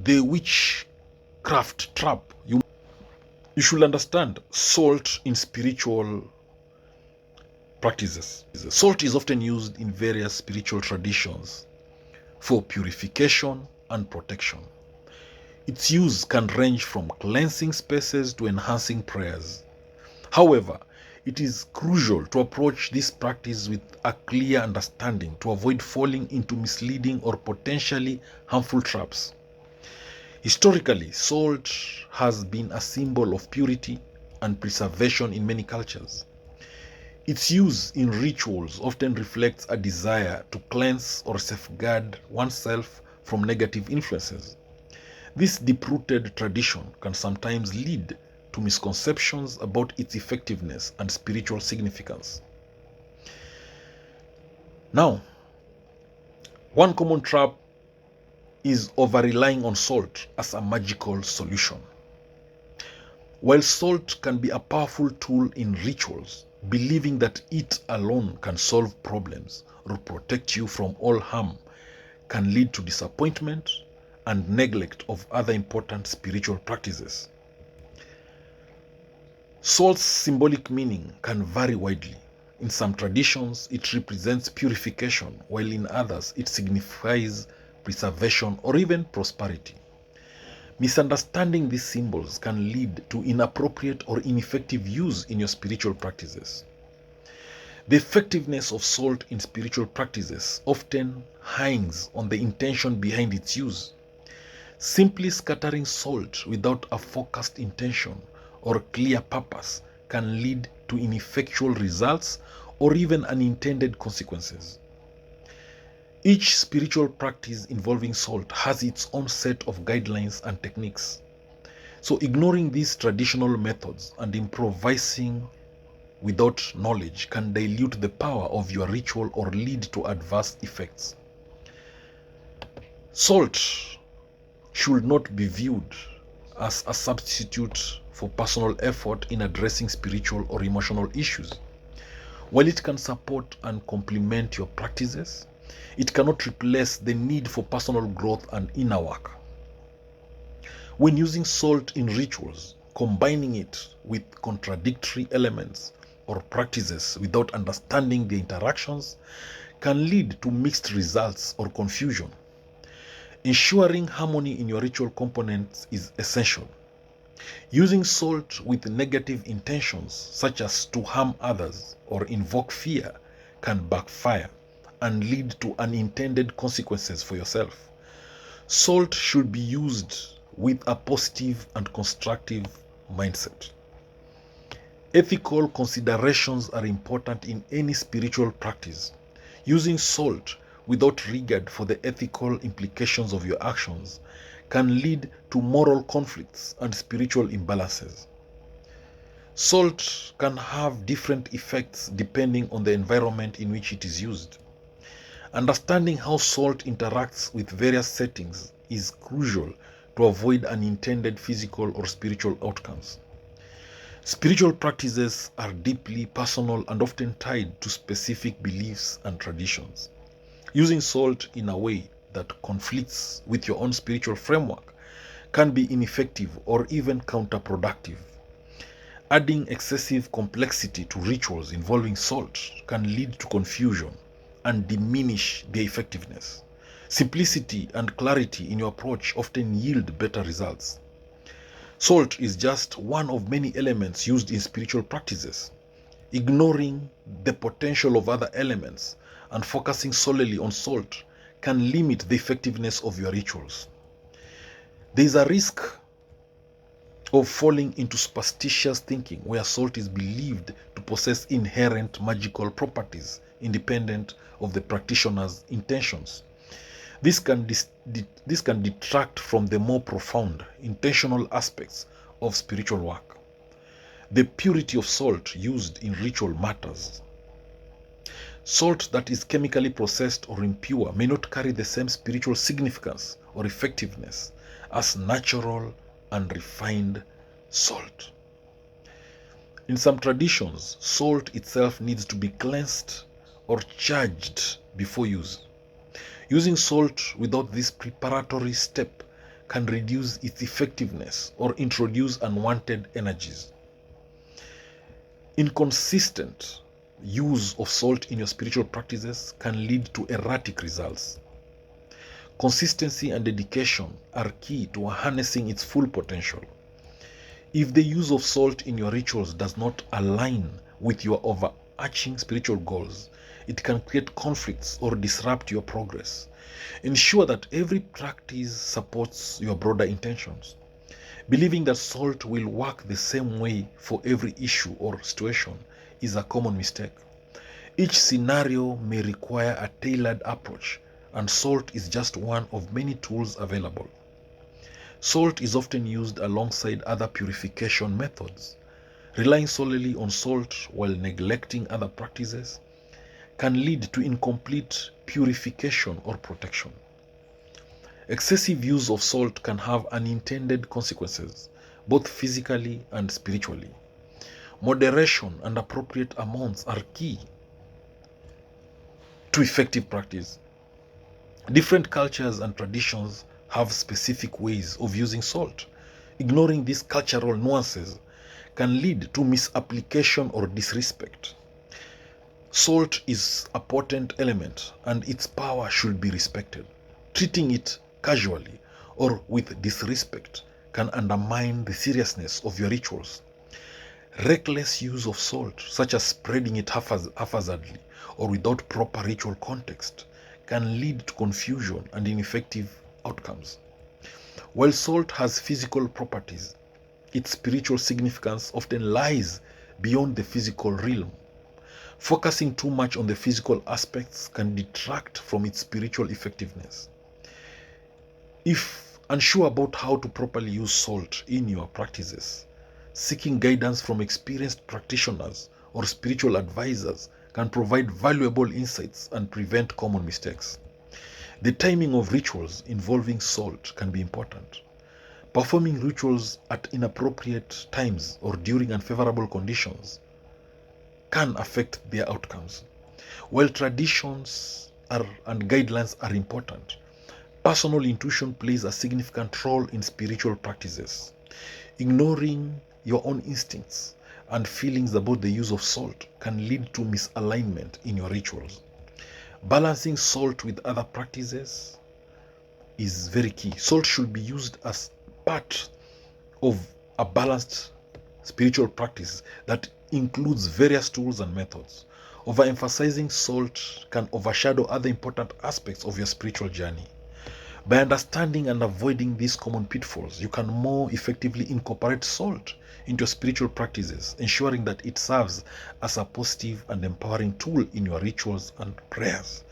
the witchcraft trap. You should understand salt in spiritual practices. Salt is often used in various spiritual traditions for purification and protection. Its use can range from cleansing spaces to enhancing prayers. However, it is crucial to approach this practice with a clear understanding to avoid falling into misleading or potentially harmful traps. Historically, salt has been a symbol of purity and preservation in many cultures. Its use in rituals often reflects a desire to cleanse or safeguard oneself from negative influences. This deep-rooted tradition can sometimes lead to misconceptions about its effectiveness and spiritual significance. Now, one common trap is over-relying on salt as a magical solution. While salt can be a powerful tool in rituals, believing that it alone can solve problems or protect you from all harm can lead to disappointment and neglect of other important spiritual practices. Salt's symbolic meaning can vary widely. In some traditions, it represents purification, while in others, it signifies preservation or even prosperity. Misunderstanding these symbols can lead to inappropriate or ineffective use in your spiritual practices. The effectiveness of salt in spiritual practices often hangs on the intention behind its use. Simply scattering salt without a focused intention or clear purpose can lead to ineffectual results or even unintended consequences. Each spiritual practice involving salt has its own set of guidelines and techniques. So ignoring these traditional methods and improvising without knowledge can dilute the power of your ritual or lead to adverse effects. Salt should not be viewed as a substitute for personal effort in addressing spiritual or emotional issues. While it can support and complement your practices, it cannot replace the need for personal growth and inner work. When using salt in rituals, combining it with contradictory elements or practices without understanding the interactions can lead to mixed results or confusion. Ensuring harmony in your ritual components is essential. Using salt with negative intentions, such as to harm others or invoke fear, can backfire and lead to unintended consequences for yourself. Salt should be used with a positive and constructive mindset. Ethical considerations are important in any spiritual practice. Using salt without regard for the ethical implications of your actions can lead to moral conflicts and spiritual imbalances. Salt can have different effects depending on the environment in which it is used. Understanding how salt interacts with various settings is crucial to avoid unintended physical or spiritual outcomes. Spiritual practices are deeply personal and often tied to specific beliefs and traditions. Using salt in a way that conflicts with your own spiritual framework can be ineffective or even counterproductive. Adding excessive complexity to rituals involving salt can lead to confusion and diminish their effectiveness. Simplicity and clarity in your approach often yield better results. Salt is just one of many elements used in spiritual practices. Ignoring the potential of other elements and focusing solely on salt can limit the effectiveness of your rituals. There is a risk of falling into superstitious thinking where salt is believed to possess inherent magical properties independent of the practitioner's intentions. This can detract from the more profound, intentional aspects of spiritual work. The purity of salt used in ritual matters. Salt that is chemically processed or impure may not carry the same spiritual significance or effectiveness as natural and refined salt. In some traditions, salt itself needs to be cleansed or charged before use. Using salt without this preparatory step can reduce its effectiveness or introduce unwanted energies. Inconsistent use of salt in your spiritual practices can lead to erratic results. Consistency and dedication are key to harnessing its full potential. If the use of salt in your rituals does not align with your overarching spiritual goals, it can create conflicts or disrupt your progress. Ensure that every practice supports your broader intentions. Believing that salt will work the same way for every issue or situation is a common mistake. Each scenario may require a tailored approach, and salt is just one of many tools available. Salt is often used alongside other purification methods. Relying solely on salt while neglecting other practices can lead to incomplete purification or protection. Excessive use of salt can have unintended consequences, both physically and spiritually. Moderation and appropriate amounts are key to effective practice. Different cultures and traditions have specific ways of using salt. Ignoring these cultural nuances can lead to misapplication or disrespect. Salt is a potent element and its power should be respected. Treating it casually or with disrespect can undermine the seriousness of your rituals. Reckless use of salt, such as spreading it haphazardly or without proper ritual context, can lead to confusion and ineffective outcomes. While salt has physical properties, its spiritual significance often lies beyond the physical realm. Focusing too much on the physical aspects can detract from its spiritual effectiveness. If unsure about how to properly use salt in your practices, seeking guidance from experienced practitioners or spiritual advisors can provide valuable insights and prevent common mistakes. The timing of rituals involving salt can be important. Performing rituals at inappropriate times or during unfavorable conditions can affect their outcomes. While traditions and guidelines are important, personal intuition plays a significant role in spiritual practices. Ignoring your own instincts and feelings about the use of salt can lead to misalignment in your rituals. Balancing salt with other practices is very key. Salt should be used as part of a balanced spiritual practice that includes various tools and methods. Overemphasizing salt can overshadow other important aspects of your spiritual journey. By understanding and avoiding these common pitfalls, you can more effectively incorporate salt into your spiritual practices, ensuring that it serves as a positive and empowering tool in your rituals and prayers.